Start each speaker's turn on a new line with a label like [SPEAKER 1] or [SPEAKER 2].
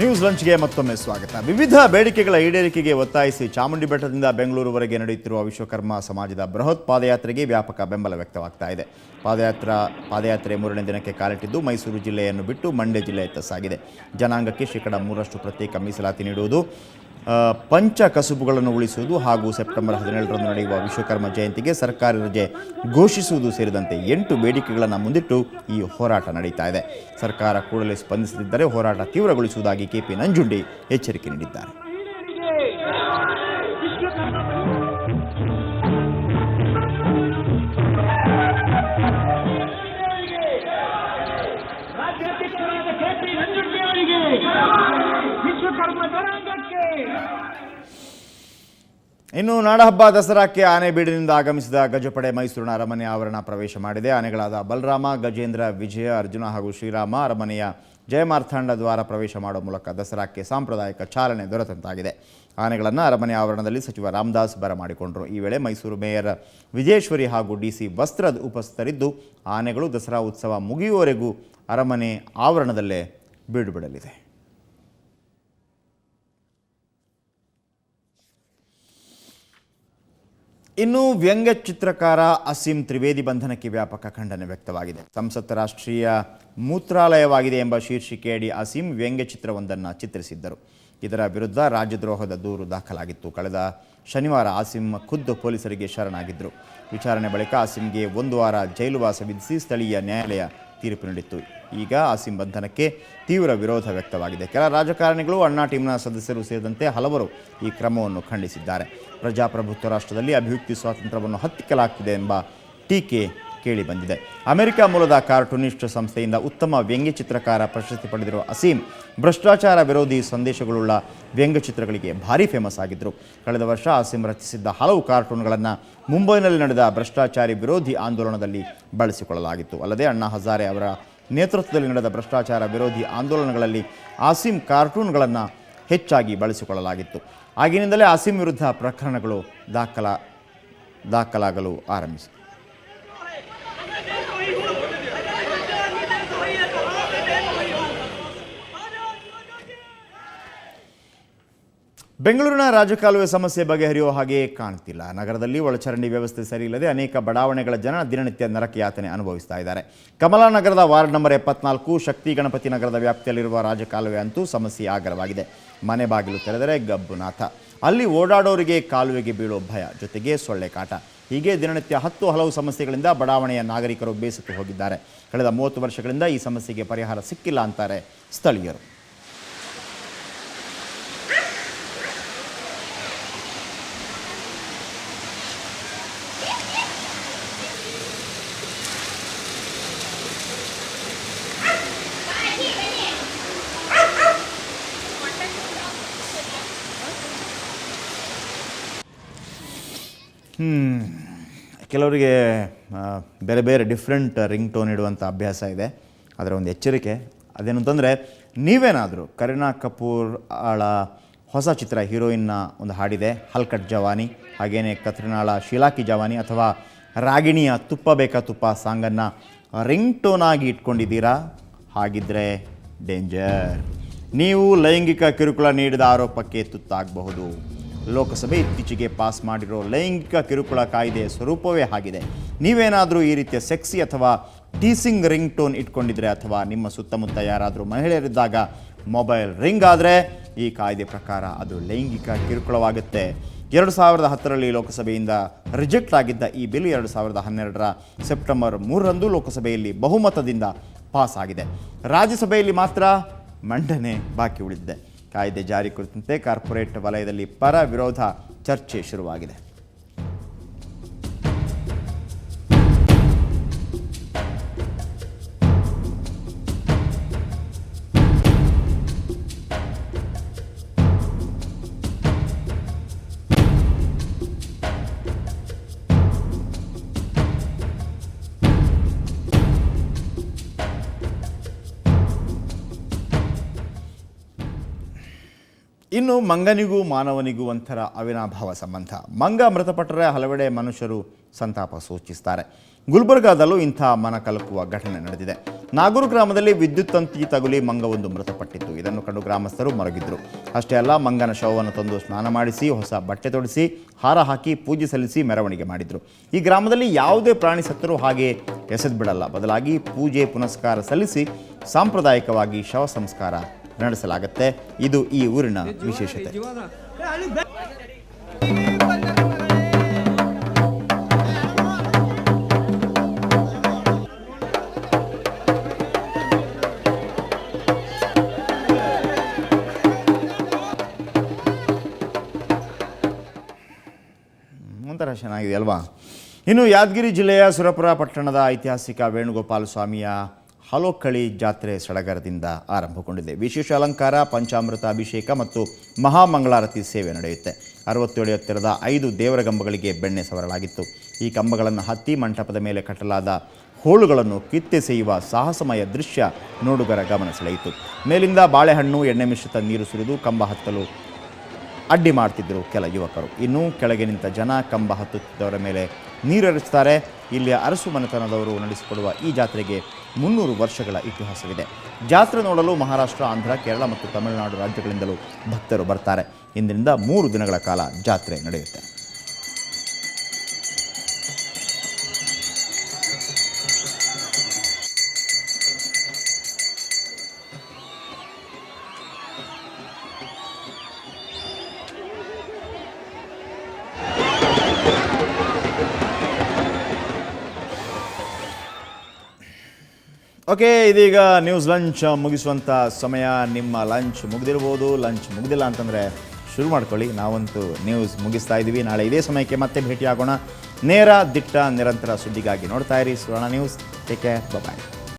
[SPEAKER 1] News ಲಂಚ್ಗೆ ಮತ್ತೊಮ್ಮೆ ಸ್ವಾಗತ. ವಿವಿಧ ಬೇಡಿಕೆಗಳ ಈಡೇರಿಕೆಗೆ ಒತ್ತಾಯಿಸಿ ಚಾಮುಂಡಿ ಬೆಟ್ಟದಿಂದ ಬೆಂಗಳೂರುವರೆಗೆ ನಡೆಯುತ್ತಿರುವ ವಿಶ್ವಕರ್ಮ ಸಮಾಜದ ಬೃಹತ್ ಪಾದಯಾತ್ರೆಗೆ ವ್ಯಾಪಕ ಬೆಂಬಲ ವ್ಯಕ್ತವಾಗ್ತಾ ಇದೆ. ಪಾದಯಾತ್ರೆ 3ನೇ ದಿನಕ್ಕೆ ಕಾಲಿಟ್ಟಿದ್ದು ಮೈಸೂರು ಜಿಲ್ಲೆಯನ್ನು ಬಿಟ್ಟು ಮಂಡ್ಯ ಜಿಲ್ಲೆಯತ್ತ ಸಾಗಿದೆ. ಜನಾಂಗಕ್ಕೆ 3% ಪ್ರತ್ಯೇಕ ಮೀಸಲಾತಿ ನೀಡುವುದು, ಪಂಚ ಕಸುಬುಗಳನ್ನು ಉಳಿಸುವುದು ಹಾಗೂ ಸೆಪ್ಟೆಂಬರ್ 17ರಂದು ನಡೆಯುವ ವಿಶ್ವಕರ್ಮ ಜಯಂತಿಗೆ ಸರ್ಕಾರಿ ರಜೆ ಘೋಷಿಸುವುದು ಸೇರಿದಂತೆ 8 ಬೇಡಿಕೆಗಳನ್ನು ಮುಂದಿಟ್ಟು ಈ ಹೋರಾಟ ನಡೀತಾ ಇದೆ. ಸರ್ಕಾರ ಕೂಡಲೇ ಸ್ಪಂದಿಸದಿದ್ದರೆ ಹೋರಾಟ ತೀವ್ರಗೊಳಿಸುವುದಾಗಿ ಕೆಪಿ ನಂಜುಂಡಿ ಎಚ್ಚರಿಕೆ ನೀಡಿದ್ದಾರೆ. ಇನ್ನು ನಾಡಹಬ್ಬ ದಸರಾಕ್ಕೆ ಆನೆಬೀಡಿನಿಂದ ಆಗಮಿಸಿದ ಗಜಪಡೆ ಮೈಸೂರಿನ ಅರಮನೆ ಆವರಣ ಪ್ರವೇಶ ಮಾಡಿದೆ. ಆನೆಗಳಾದ ಬಲರಾಮ, ಗಜೇಂದ್ರ, ವಿಜಯ, ಅರ್ಜುನ ಹಾಗೂ ಶ್ರೀರಾಮ ಅರಮನೆಯ ಜಯಮಾರ್ಥಾಂಡ ದ್ವಾರ ಪ್ರವೇಶ ಮಾಡುವ ಮೂಲಕ ದಸರಾಕ್ಕೆ ಸಾಂಪ್ರದಾಯಿಕ ಚಾಲನೆ ದೊರೆತಂತಾಗಿದೆ. ಆನೆಗಳನ್ನು ಅರಮನೆ ಆವರಣದಲ್ಲಿ ಸಚಿವ ರಾಮದಾಸ್ ಬರಮಾಡಿಕೊಂಡರು. ಈ ವೇಳೆ ಮೈಸೂರು ಮೇಯರ್ ವಿಜಯೇಶ್ವರಿ ಹಾಗೂ ಡಿಸಿ ವಸ್ತ್ರದ್ ಉಪಸ್ಥಿತರಿದ್ದು ಆನೆಗಳು ದಸರಾ ಉತ್ಸವ ಮುಗಿಯುವವರೆಗೂ ಅರಮನೆ ಆವರಣದಲ್ಲೇ ಬೀಡುಬಿಡಲಿದೆ. ಇನ್ನು ವ್ಯಂಗ್ಯ ಚಿತ್ರಕಾರ ಅಸೀಂ ತ್ರಿವೇದಿ ಬಂಧನಕ್ಕೆ ವ್ಯಾಪಕ ಖಂಡನೆ ವ್ಯಕ್ತವಾಗಿದೆ. ಸಂಸತ್ ರಾಷ್ಟ್ರೀಯ ಮೂತ್ರಾಲಯವಾಗಿದೆ ಎಂಬ ಶೀರ್ಷಿಕೆಯಡಿ ಅಸೀಂ ವ್ಯಂಗ್ಯ ಚಿತ್ರವೊಂದನ್ನು ಚಿತ್ರಿಸಿದ್ದರು. ಇದರ ವಿರುದ್ಧ ರಾಜದ್ರೋಹದ ದೂರು ದಾಖಲಾಗಿತ್ತು. ಕಳೆದ ಶನಿವಾರ ಅಸೀಂ ಖುದ್ದು ಪೊಲೀಸರಿಗೆ ಶರಣಾಗಿದ್ದರು. ವಿಚಾರಣೆ ಬಳಿಕ ಅಸೀಂಗೆ 1 ವಾರ ಜೈಲುವಾಸ ವಿಧಿಸಿ ಸ್ಥಳೀಯ ನ್ಯಾಯಾಲಯ ತೀರ್ಪು ನೀಡಿತ್ತು. ಈಗ ಅಸೀಂ ಬಂಧನಕ್ಕೆ ತೀವ್ರ ವಿರೋಧ ವ್ಯಕ್ತವಾಗಿದೆ. ಕೆಲ ರಾಜಕಾರಣಿಗಳು, ಅಣ್ಣಾ ಟೀಮ್ನ ಸದಸ್ಯರು ಸೇರಿದಂತೆ ಹಲವರು ಈ ಕ್ರಮವನ್ನು ಖಂಡಿಸಿದ್ದಾರೆ. ಪ್ರಜಾಪ್ರಭುತ್ವ ರಾಷ್ಟ್ರದಲ್ಲಿ ಅಭಿವ್ಯಕ್ತಿ ಸ್ವಾತಂತ್ರ್ಯವನ್ನು ಹತ್ತಿಕ್ಕಲಾಗ್ತಿದೆ ಎಂಬ ಟೀಕೆ ಕೇಳಿಬಂದಿದೆ. ಅಮೆರಿಕ ಮೂಲದ ಕಾರ್ಟೂನಿಸ್ಟ್ ಸಂಸ್ಥೆಯಿಂದ ಉತ್ತಮ ವ್ಯಂಗ್ಯ ಚಿತ್ರಕಾರ ಪ್ರಶಸ್ತಿ ಪಡೆದಿರುವ ಅಸೀಂ ಭ್ರಷ್ಟಾಚಾರ ವಿರೋಧಿ ಸಂದೇಶಗಳುಳ್ಳ ವ್ಯಂಗ್ಯಚಿತ್ರಗಳಿಗೆ ಭಾರೀ ಫೇಮಸ್ ಆಗಿದ್ದರು. ಕಳೆದ ವರ್ಷ ಅಸೀಂ ರಚಿಸಿದ್ದ ಹಲವು ಕಾರ್ಟೂನ್ಗಳನ್ನು ಮುಂಬೈನಲ್ಲಿ ನಡೆದ ಭ್ರಷ್ಟಾಚಾರಿ ವಿರೋಧಿ ಆಂದೋಲನದಲ್ಲಿ ಬಳಸಿಕೊಳ್ಳಲಾಗಿತ್ತು. ಅಲ್ಲದೆ ಅಣ್ಣಾ ಹಜಾರೆ ಅವರ ನೇತೃತ್ವದಲ್ಲಿ ನಡೆದ ಭ್ರಷ್ಟಾಚಾರ ವಿರೋಧಿ ಆಂದೋಲನಗಳಲ್ಲಿ ಅಸೀಂ ಕಾರ್ಟೂನ್ಗಳನ್ನು ಹೆಚ್ಚಾಗಿ ಬಳಸಿಕೊಳ್ಳಲಾಗಿತ್ತು. ಆಗಿನಿಂದಲೇ ಅಸೀಂ ವಿರುದ್ಧ ಪ್ರಕರಣಗಳು ದಾಖಲಾಗಲು ಆರಂಭಿಸಿವೆ. ಬೆಂಗಳೂರಿನ ರಾಜಕಾಲುವೆ ಸಮಸ್ಯೆ ಬಗೆಹರಿಯುವ ಹಾಗೆ ಕಾಣ್ತಿಲ್ಲ. ನಗರದಲ್ಲಿ ಒಳಚರಂಡಿ ವ್ಯವಸ್ಥೆ ಸರಿಯಿಲ್ಲದೆ ಅನೇಕ ಬಡಾವಣೆಗಳ ಜನ ದಿನನಿತ್ಯ ನರಕ ಯಾತನೆ ಅನುಭವಿಸ್ತಾ ಇದ್ದಾರೆ. ಕಮಲಾನಗರದ ವಾರ್ಡ್ ನಂಬರ್ 74, ಶಕ್ತಿ ಗಣಪತಿ ನಗರದ ವ್ಯಾಪ್ತಿಯಲ್ಲಿರುವ ರಾಜಕಾಲುವೆ ಅಂತೂ ಸಮಸ್ಯೆ ಆಗರವಾಗಿದೆ. ಮನೆ ಬಾಗಿಲು ತೆರೆದರೆ ಗಬ್ಬುನಾಥ. ಅಲ್ಲಿ ಓಡಾಡೋರಿಗೆ ಕಾಲುವೆಗೆ ಬೀಳೋ ಭಯ, ಜೊತೆಗೆ ಸೊಳ್ಳೆ ಕಾಟ. ಹೀಗೆ ದಿನನಿತ್ಯ ಹಲವು ಸಮಸ್ಯೆಗಳಿಂದ ಬಡಾವಣೆಯ ನಾಗರಿಕರು ಬೇಸತ್ತು ಹೋಗಿದ್ದಾರೆ. ಕಳೆದ 30 ವರ್ಷಗಳಿಂದ ಈ ಸಮಸ್ಯೆಗೆ ಪರಿಹಾರ ಸಿಕ್ಕಿಲ್ಲ ಅಂತಾರೆ ಸ್ಥಳೀಯರು. ಕೆಲವರಿಗೆ ಬೇರೆ ಬೇರೆ ಡಿಫ್ರೆಂಟ್ ರಿಂಗ್ ಟೋನ್ ಇಡುವಂಥ ಅಭ್ಯಾಸ ಇದೆ. ಅದರ ಒಂದು ಎಚ್ಚರಿಕೆ ಅದೇನು ಅಂತಂದರೆ, ನೀವೇನಾದರೂ ಕರೀನಾ ಕಪೂರ್ ಅವಳ ಹೊಸ ಚಿತ್ರ ಹೀರೋಯಿನ್ನ ಒಂದು ಹಾಡಿದೆ ಹಲ್ಕಟ್ ಜವಾನಿ, ಹಾಗೆಯೇ ಕತ್ರಿನಾಳ ಶೀಲಾಕಿ ಜವಾನಿ ಅಥವಾ ರಾಗಿಣಿಯ ತುಪ್ಪ ಬೇಕಾ ತುಪ್ಪ ಸಾಂಗನ್ನು ರಿಂಗ್ ಟೋನ್ ಆಗಿ ಇಟ್ಕೊಂಡಿದ್ದೀರಾ? ಹಾಗಿದ್ದರೆ ಡೇಂಜರ್. ನೀವು ಲೈಂಗಿಕ ಕಿರುಕುಳ ನೀಡಿದ ಆರೋಪಕ್ಕೆ ತುತ್ತಾಗಬಹುದು. ಲೋಕಸಭೆ ಇತ್ತೀಚೆಗೆ ಪಾಸ್ ಮಾಡಿರೋ ಲೈಂಗಿಕ ಕಿರುಕುಳ ಕಾಯ್ದೆಯ ಸ್ವರೂಪವೇ ಆಗಿದೆ. ನೀವೇನಾದರೂ ಈ ರೀತಿಯ ಸೆಕ್ಸಿ ಅಥವಾ ಟೀಸಿಂಗ್ ರಿಂಗ್ ಟೋನ್ ಇಟ್ಕೊಂಡಿದ್ರೆ ಅಥವಾ ನಿಮ್ಮ ಸುತ್ತಮುತ್ತ ಯಾರಾದರೂ ಮಹಿಳೆಯರಿದ್ದಾಗ ಮೊಬೈಲ್ ರಿಂಗ್ ಆದರೆ ಈ ಕಾಯ್ದೆ ಪ್ರಕಾರ ಅದು ಲೈಂಗಿಕ ಕಿರುಕುಳವಾಗುತ್ತೆ. 2010ರಲ್ಲಿ ಲೋಕಸಭೆಯಿಂದ ರಿಜೆಕ್ಟ್ ಆಗಿದ್ದ ಈ ಬಿಲ್ 2012ರ ಸೆಪ್ಟೆಂಬರ್ 3ರಂದು ಲೋಕಸಭೆಯಲ್ಲಿ ಬಹುಮತದಿಂದ ಪಾಸ್ ಆಗಿದೆ. ರಾಜ್ಯಸಭೆಯಲ್ಲಿ ಮಾತ್ರ ಮಂಡನೆ ಬಾಕಿ ಉಳಿದಿದೆ. ಕಾಯ್ದೆ ಜಾರಿ ಕುರಿತಂತೆ ಕಾರ್ಪೊರೇಟ್ ವಲಯದಲ್ಲಿ ಪರ ವಿರೋಧ ಚರ್ಚೆ ಶುರುವಾಗಿದೆ. ಇನ್ನು ಮಂಗನಿಗೂ ಮಾನವನಿಗೂ ಒಂಥರ ಅವಿನಾಭಾವ ಸಂಬಂಧ. ಮಂಗ ಮೃತಪಟ್ಟರೆ ಹಲವೆಡೆ ಮನುಷ್ಯರು ಸಂತಾಪ ಸೂಚಿಸ್ತಾರೆ. ಗುಲ್ಬರ್ಗಾದಲ್ಲೂ ಇಂಥ ಮನ ಕಲಕುವ ಘಟನೆ ನಡೆದಿದೆ. ನಾಗೂರು ಗ್ರಾಮದಲ್ಲಿ ವಿದ್ಯುತ್ ತಂತಿ ತಗುಲಿ ಮಂಗವೊಂದು ಮೃತಪಟ್ಟಿತ್ತು. ಇದನ್ನು ಕಂಡು ಗ್ರಾಮಸ್ಥರು ಮರಗಿದ್ರು. ಅಷ್ಟೇ ಅಲ್ಲ, ಮಂಗನ ಶವವನ್ನು ತಂದು ಸ್ನಾನ ಮಾಡಿಸಿ, ಹೊಸ ಬಟ್ಟೆ ತೊಡಿಸಿ, ಹಾರ ಹಾಕಿ ಪೂಜೆ ಸಲ್ಲಿಸಿ ಮೆರವಣಿಗೆ ಮಾಡಿದ್ರು. ಈ ಗ್ರಾಮದಲ್ಲಿ ಯಾವುದೇ ಪ್ರಾಣಿ ಸತ್ತರೂ ಹಾಗೆ ಎಸೆದು ಬಿಡಲ್ಲ. ಬದಲಾಗಿ ಪೂಜೆ ಪುನಸ್ಕಾರ ಸಲ್ಲಿಸಿ ಸಾಂಪ್ರದಾಯಿಕವಾಗಿ ಶವ ಸಂಸ್ಕಾರ ನಡೆಸಲಾಗುತ್ತೆ. ಇದು ಈ ಊರಿನ ವಿಶೇಷತೆ. ಒಂಥರ ಚೆನ್ನಾಗಿದೆ ಅಲ್ವಾ? ಇನ್ನು ಯಾದಗಿರಿ ಜಿಲ್ಲೆಯ ಸುರಪುರ ಪಟ್ಟಣದ ಐತಿಹಾಸಿಕ ವೇಣುಗೋಪಾಲ ಸ್ವಾಮಿಯ ಹಲೋಕಳಿ ಜಾತ್ರೆ ಸಡಗರದಿಂದ ಆರಂಭಗೊಂಡಿದೆ. ವಿಶೇಷ ಅಲಂಕಾರ, ಪಂಚಾಮೃತ ಅಭಿಷೇಕ ಮತ್ತು ಮಹಾಮಂಗಳಾರತಿ ಸೇವೆ ನಡೆಯುತ್ತೆ. 67 ಎತ್ತರದ 5 ದೇವರ ಕಂಬಗಳಿಗೆ ಬೆಣ್ಣೆ ಸವರಲಾಗಿತ್ತು. ಈ ಕಂಬಗಳನ್ನು ಹತ್ತಿ ಮಂಟಪದ ಮೇಲೆ ಕಟ್ಟಲಾದ ಹೋಳುಗಳನ್ನು ಕಿತ್ತೆಸೆಯುವ ಸಾಹಸಮಯ ದೃಶ್ಯ ನೋಡುಗರ ಗಮನ ಸೆಳೆಯಿತು. ಮೇಲಿಂದ ಬಾಳೆಹಣ್ಣು, ಎಣ್ಣೆ ಮಿಶ್ರಿತ ನೀರು ಸುರಿದು ಕಂಬ ಹತ್ತಲು ಅಡ್ಡಿ ಮಾಡ್ತಿದ್ದರು ಕೆಲ ಯುವಕರು. ಇನ್ನು ಕೆಳಗೆ ನಿಂತ ಜನ ಕಂಬ ಹತ್ತುತ್ತಿದ್ದವರ ಮೇಲೆ ನೀರೆರಚ್ತಾರೆ. ಇಲ್ಲಿಯ ಅರಸು ಮನೆತನದವರು ನಡೆಸಿಕೊಡುವ ಈ ಜಾತ್ರೆಗೆ 300 ವರ್ಷಗಳ ಇತಿಹಾಸವಿದೆ. ಜಾತ್ರೆ ನೋಡಲು ಮಹಾರಾಷ್ಟ್ರ, ಆಂಧ್ರ, ಕೇರಳ ಮತ್ತು ತಮಿಳುನಾಡು ರಾಜ್ಯಗಳಿಂದಲೂ ಭಕ್ತರು ಬರ್ತಾರೆ. ಇಂದಿನಿಂದ 3 ದಿನಗಳ ಕಾಲ ಜಾತ್ರೆ ನಡೆಯುತ್ತೆ. ಓಕೆ, ಇದೀಗ ನ್ಯೂಸ್ ಲಂಚ್ ಮುಗಿಸುವಂಥ ಸಮಯ. ನಿಮ್ಮ ಲಂಚ್ ಮುಗಿದಿರ್ಬೋದು, ಲಂಚ್ ಮುಗಿದಿಲ್ಲ ಅಂತಂದರೆ ಶುರು ಮಾಡ್ಕೊಳ್ಳಿ. ನಾವಂತೂ ನ್ಯೂಸ್ ಮುಗಿಸ್ತಾ ಇದ್ದೀವಿ. ನಾಳೆ ಇದೇ ಸಮಯಕ್ಕೆ ಮತ್ತೆ ಭೇಟಿಯಾಗೋಣ. ನೇರ, ದಿಟ್ಟ, ನಿರಂತರ ಸುದ್ದಿಗಾಗಿ ನೋಡ್ತಾ ಇರಿ ಸುವರ್ಣ ನ್ಯೂಸ್. ಟೇಕ್ ಕೇರ್, ಬಾಯ್.